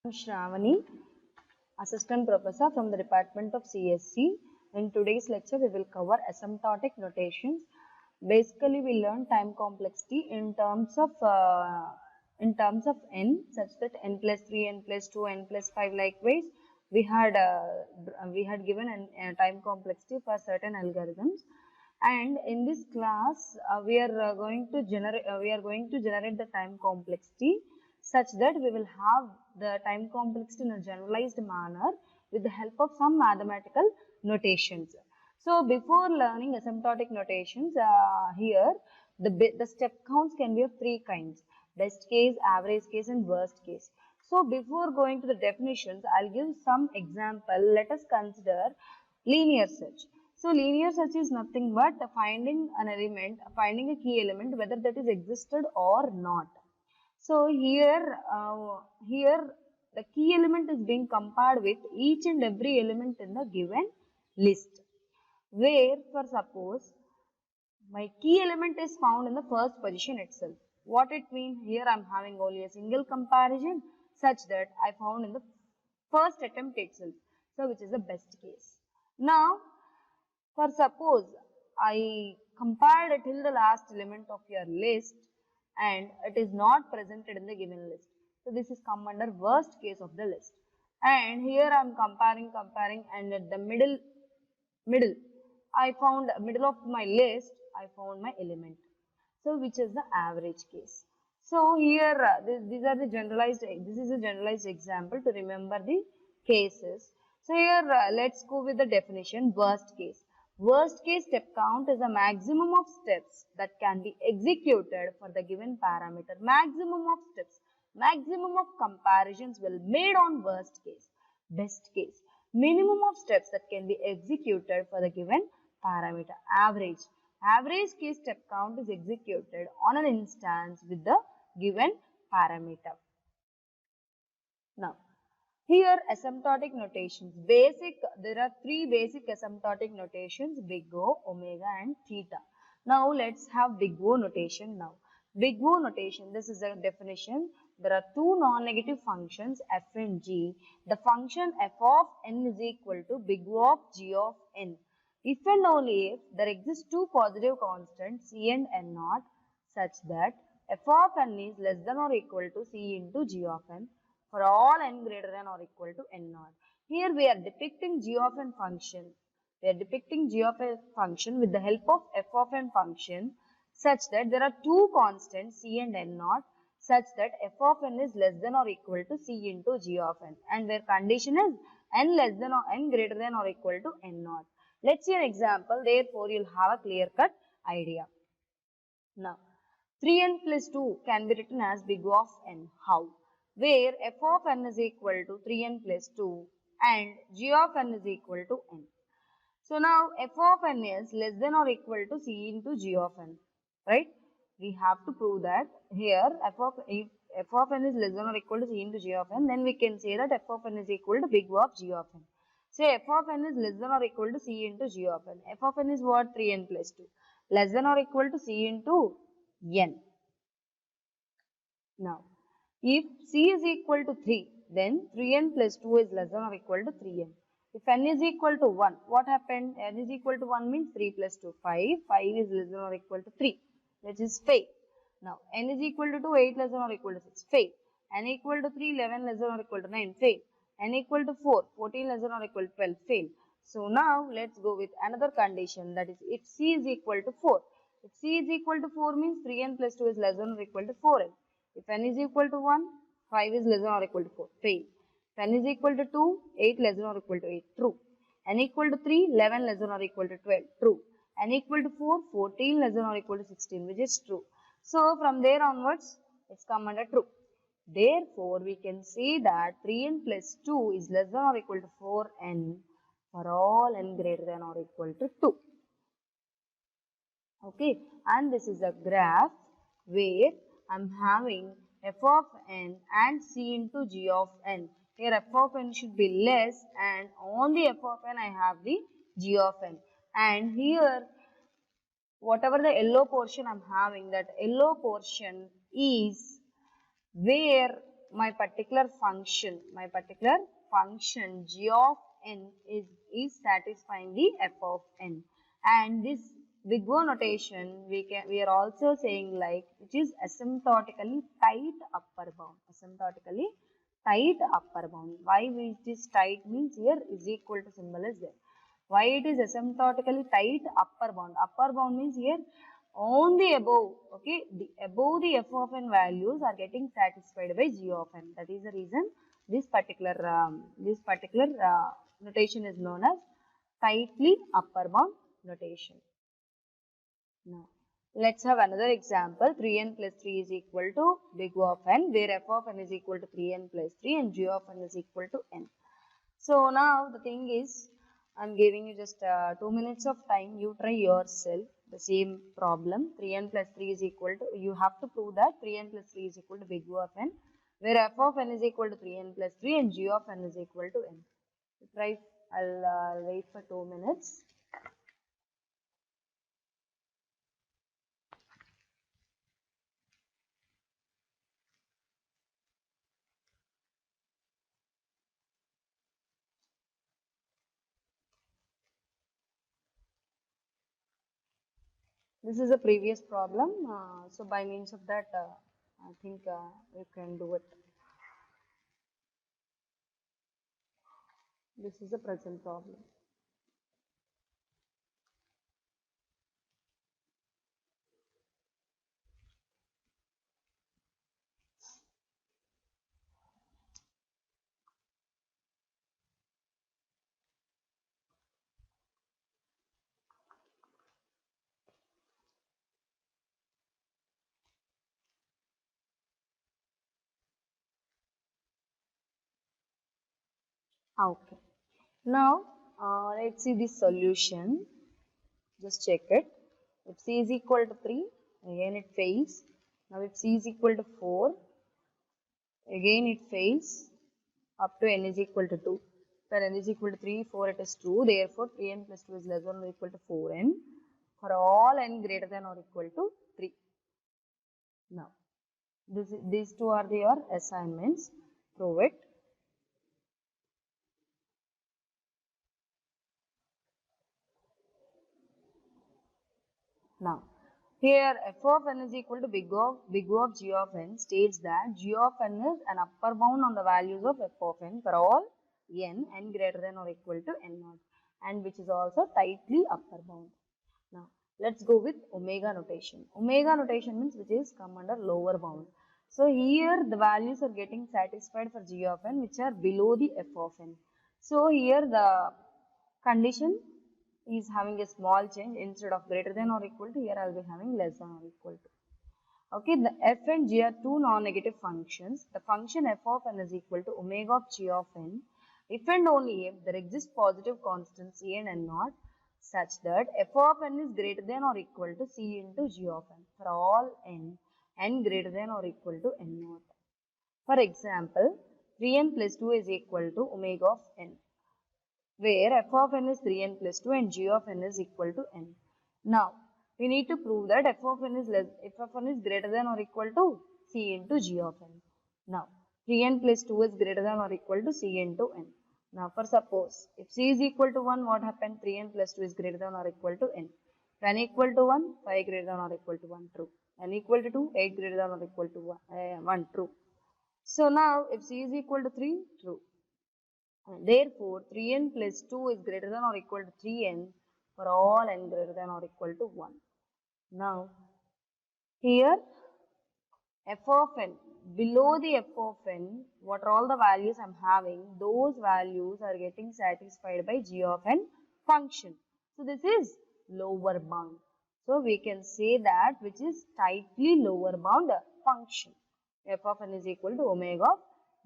I'm Shravani, Assistant Professor from the Department of CSC. In today's lecture, we will cover asymptotic notations. Basically, we learn time complexity in terms of n, such that n plus 3, n plus 2, n plus 5. Likewise, we had given time complexity for certain algorithms. And in this class, we are going to generate the time complexity such that we will have the time complexity in a generalized manner with the help of some mathematical notations. So before learning asymptotic notations, the step counts can be of three kinds: best case, average case, and worst case. So before going to the definitions, I'll give some example. Let us consider linear search. So linear search is nothing but finding a key element, whether that is existed or not. So here the key element is being compared with each and every element in the given list. Where, for suppose, my key element is found in the first position itself. What it means? Here I am having only a single comparison such that I found in the first attempt itself. So which is the best case. Now, for suppose I compared till the last element of your list and it is not presented in the given list. So this is come under worst case of the list. And here I am comparing, and at the middle, I found middle of my list, I found my element. So which is the average case. So here these are the generalized, this is a generalized example to remember the cases. So here let's go with the definition. Worst case. Worst case step count is the maximum of steps that can be executed for the given parameter. Maximum of steps. Maximum of comparisons will made on worst case. Best case. Minimum of steps that can be executed for the given parameter. Average. Average case step count is executed on an instance with the given parameter. Now, here asymptotic notations. There are three basic asymptotic notations: big O, omega, and theta. Now, let's have big O notation now. Big O notation, this is a definition. There are two non-negative functions f and g. The function f of n is equal to big O of g of n. If and only if there exist two positive constants c and n naught such that f of n is less than or equal to c into g of n for all n greater than or equal to n naught. Here we are depicting g of n function. We are depicting g of n function with the help of f of n function such that there are two constants c and n naught such that f of n is less than or equal to c into g of n, and where condition is n less than or n greater than or equal to n naught. Let's see an example. Therefore, you'll have a clear-cut idea. Now, 3n plus 2 can be written as big O of n. How? Where f of n is equal to 3n plus 2 and g of n is equal to n. So now f of n is less than or equal to c into g of n, right? We have to prove that here if f of n is less than or equal to c into g of n, then we can say that f of n is equal to big O of g of n. Say f of n is less than or equal to c into g of n. F of n is what? 3n plus 2. Less than or equal to c into n. Now, if c is equal to 3, then 3n plus 2 is less than or equal to 3n. If n is equal to 1, what happened? N is equal to 1 means 3 plus 2, 5. 5 is less than or equal to 3, which is fail. Now, n is equal to 2, 8 less than or equal to 6, fail. N equal to 3, 11 less than or equal to 9, fail. N equal to 4, 14 less than or equal to 12, fail. So now let's go with another condition, that is if c is equal to 4. If c is equal to 4 means 3n plus 2 is less than or equal to 4n. If n is equal to 1, 5 is less than or equal to 4, fail. If n is equal to 2, 8 less than or equal to 8, true. N equal to 3, 11 less than or equal to 12, true. N equal to 4, 14 less than or equal to 16, which is true. So from there onwards, it's come under true. Therefore, we can say that 3n plus 2 is less than or equal to 4n for all n greater than or equal to 2. Okay, and this is a graph where I'm having f of n and c into g of n. Here f of n should be less, and on the f of n I have the g of n. And here whatever the yellow portion I'm having, that yellow portion is where my particular function g of n is satisfying the f of n, and this big O notation we are also saying like which is asymptotically tight upper bound. Asymptotically tight upper bound. Why it is tight means here is equal to symbol is there. Why it is asymptotically tight upper bound? Upper bound means here on the above, okay, above the f of n values are getting satisfied by g of n. That is the reason this particular notation is known as tightly upper bound notation. Now, let's have another example. 3n plus 3 is equal to big O of n, where f of n is equal to 3n plus 3 and g of n is equal to n. So now the thing is, I'm giving you just 2 minutes of time. You try yourself the same problem. 3n plus 3 is equal to, you have to prove that 3n plus 3 is equal to big O of n, where f of n is equal to 3n plus 3 and g of n is equal to n. Try, I'll wait for 2 minutes. This is a previous problem, so by means of that, I think you can do it. This is a present problem. Okay. Now, let's see the solution. Just check it. If c is equal to 3, again it fails. Now, if c is equal to 4, again it fails up to n is equal to 2. When n is equal to 3, 4 it is true. Therefore, 3n plus 2 is less than or equal to 4n for all n greater than or equal to 3. Now, these two are your assignments. Prove it. Now, here f of n is equal to big O of g of n states that g of n is an upper bound on the values of f of n for all n greater than or equal to n naught, and which is also tightly upper bound. Now, let's go with omega notation. Omega notation means which is come under lower bound. So, here the values are getting satisfied for g of n which are below the f of n. So, here the condition is having a small change. Instead of greater than or equal to, here I will be having less than or equal to. Okay, the f and g are two non-negative functions. The function f of n is equal to omega of g of n if and only if there exists positive constants a and n naught such that f of n is greater than or equal to c into g of n for all n greater than or equal to n naught. For example, 3n plus 2 is equal to omega of n, where f of n is 3n plus 2 and g of n is equal to n. Now, we need to prove that f of n is greater than or equal to c into g of n. Now, 3n plus 2 is greater than or equal to c into n. Now, for suppose, if c is equal to 1, what happened? 3n plus 2 is greater than or equal to n. If n equal to 1, 5 greater than or equal to 1, true. n equal to 2, 8 greater than or equal to 1, true. So, now, if c is equal to 3, true. Therefore, 3n plus 2 is greater than or equal to 3n for all n greater than or equal to 1. Now, here f of n, below the f of n, what are all the values I am having, those values are getting satisfied by g of n function. So, this is lower bound. So, we can say that which is tightly lower bound function. F of n is equal to omega of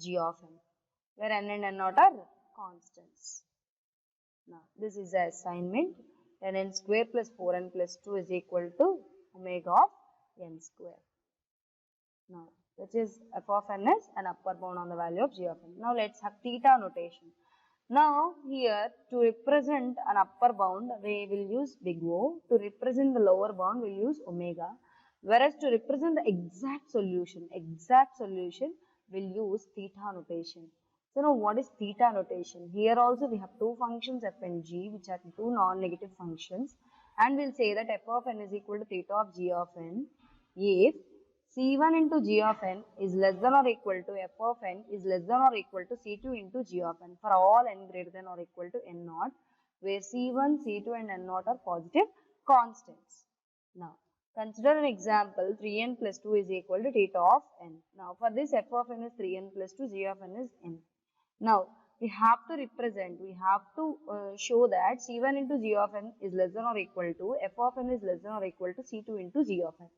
g of n, where n and n naught are constants. Now, this is the assignment. 10n square plus 4n plus 2 is equal to omega of n square. Now, which is f of n is an upper bound on the value of g of n. Now, let's have theta notation. Now, here to represent an upper bound, we will use big O. To represent the lower bound, we will use omega. Whereas to represent the exact solution, we'll use theta notation. So now what is theta notation? Here also we have two functions f and g, which are two non-negative functions, and we'll say that f of n is equal to theta of g of n if c1 into g of n is less than or equal to f of n is less than or equal to c2 into g of n for all n greater than or equal to n naught, where c1, c2 and n naught are positive constants. Now consider an example, 3n plus 2 is equal to theta of n. Now for this f of n is 3n plus 2, g of n is n. Now we have to represent, we have to show that c1 into g of n is less than or equal to f of n is less than or equal to c2 into g of n.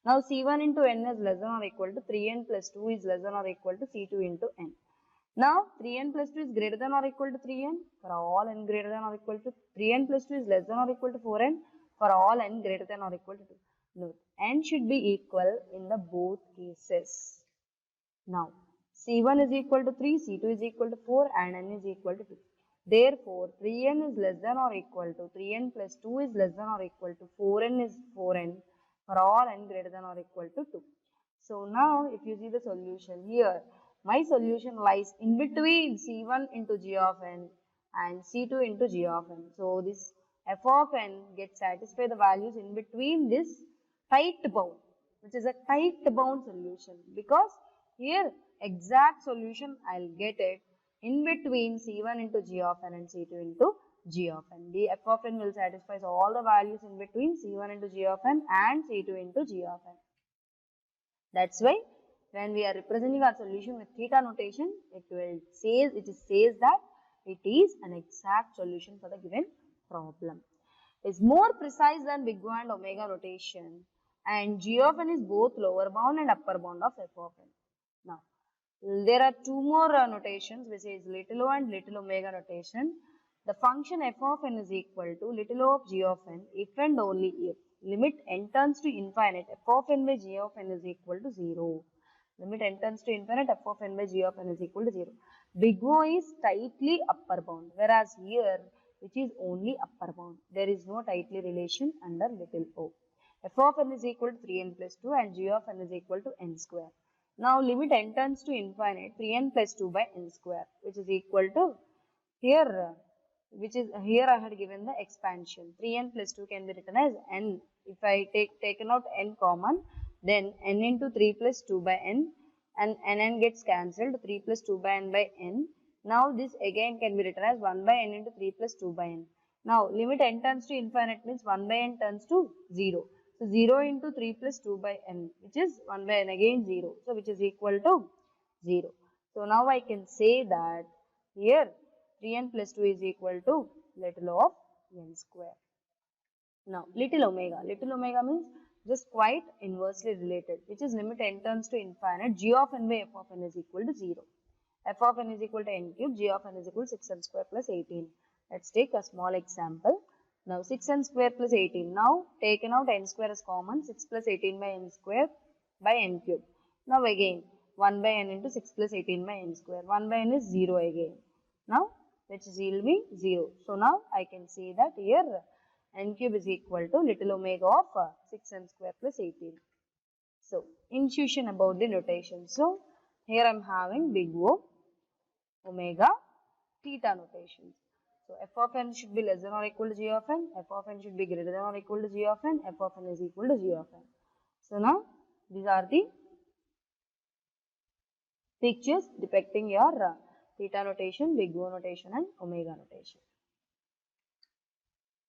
Now c1 into n is less than or equal to 3n plus 2 is less than or equal to c2 into n. Now 3n plus 2 is greater than or equal to 3n for all n greater than or equal to 3n plus 2 is less than or equal to 4n for all n greater than or equal to 2. Note, n should be equal in the both cases. Now c1 is equal to 3, c2 is equal to 4 and n is equal to 2. Therefore 3n is less than or equal to 3n plus 2 is less than or equal to 4n is 4n for all n greater than or equal to 2. So now if you see the solution here, my solution lies in between c1 into g of n and c2 into g of n. So this f of n gets satisfy the values in between this tight bound, which is a tight bound solution, because here exact solution I'll get it in between c1 into g of n and c2 into g of n. The f of n will satisfy all the values in between c1 into g of n and c2 into g of n. That's why when we are representing our solution with theta notation, it says that it is an exact solution for the given problem. It's more precise than big O and omega notation, and g of n is both lower bound and upper bound of f of n. Now, there are two more notations, which is little o and little omega notation. The function f of n is equal to little o of g of n if and only if limit n turns to infinite f of n by g of n is equal to 0. Limit n turns to infinite f of n by g of n is equal to 0. Big O is tightly upper bound, whereas here which is only upper bound. There is no tightly relation under little o. F of n is equal to 3n plus 2 and g of n is equal to n square. Now limit n turns to infinite 3n plus 2 by n square, which is equal to here, I had given the expansion. 3n plus 2 can be written as n. If I taken out n common, then n into 3 plus 2 by n, and n gets cancelled, 3 plus 2 by n by n. Now this again can be written as 1 by n into 3 plus 2 by n. Now limit n turns to infinite means 1 by n turns to 0. So 0 into 3 plus 2 by n, which is 1 by n again 0. So which is equal to 0. So now I can say that here 3n plus 2 is equal to little o of n square. Now little omega means just quite inversely related, which is limit n turns to infinite, g of n by f of n is equal to 0. F of n is equal to n cube, g of n is equal to 6n square plus 18. Let's take a small example. Now 6n square plus 18. Now taken out n square is common, 6 plus 18 by n square by n cube. Now again 1 by n into 6 plus 18 by n square. 1 by n is 0 again. Now which will be 0. So now I can say that here n cube is equal to little omega of 6n square plus 18. So intuition about the notation. So here I am having big O, omega, theta notations. So f of n should be less than or equal to g of n, f of n should be greater than or equal to g of n, f of n is equal to g of n. So now these are the pictures depicting your theta notation, big O notation and omega notation.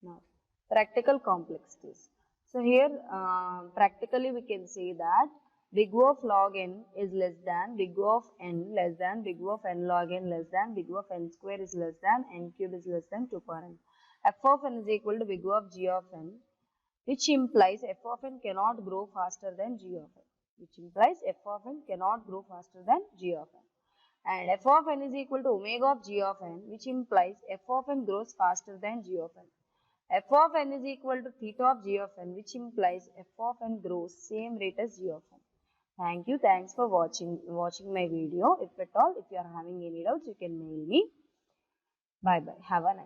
Now practical complexities. So here practically we can say that big O of log n is less than big O of n less than big O of n log n less than big O of n square is less than n cube is less than 2 power n. F of n is equal to big O of g of n, which implies f of n cannot grow faster than g of n, which implies f of n cannot grow faster than g of n. And f of n is equal to omega of g of n, which implies f of n grows faster than g of n. F of n is equal to theta of g of n, which implies f of n grows same rate as g of n. Thank you. Thanks for watching my video. If at all, if you are having any doubts, you can mail me. Bye bye. Have a nice day.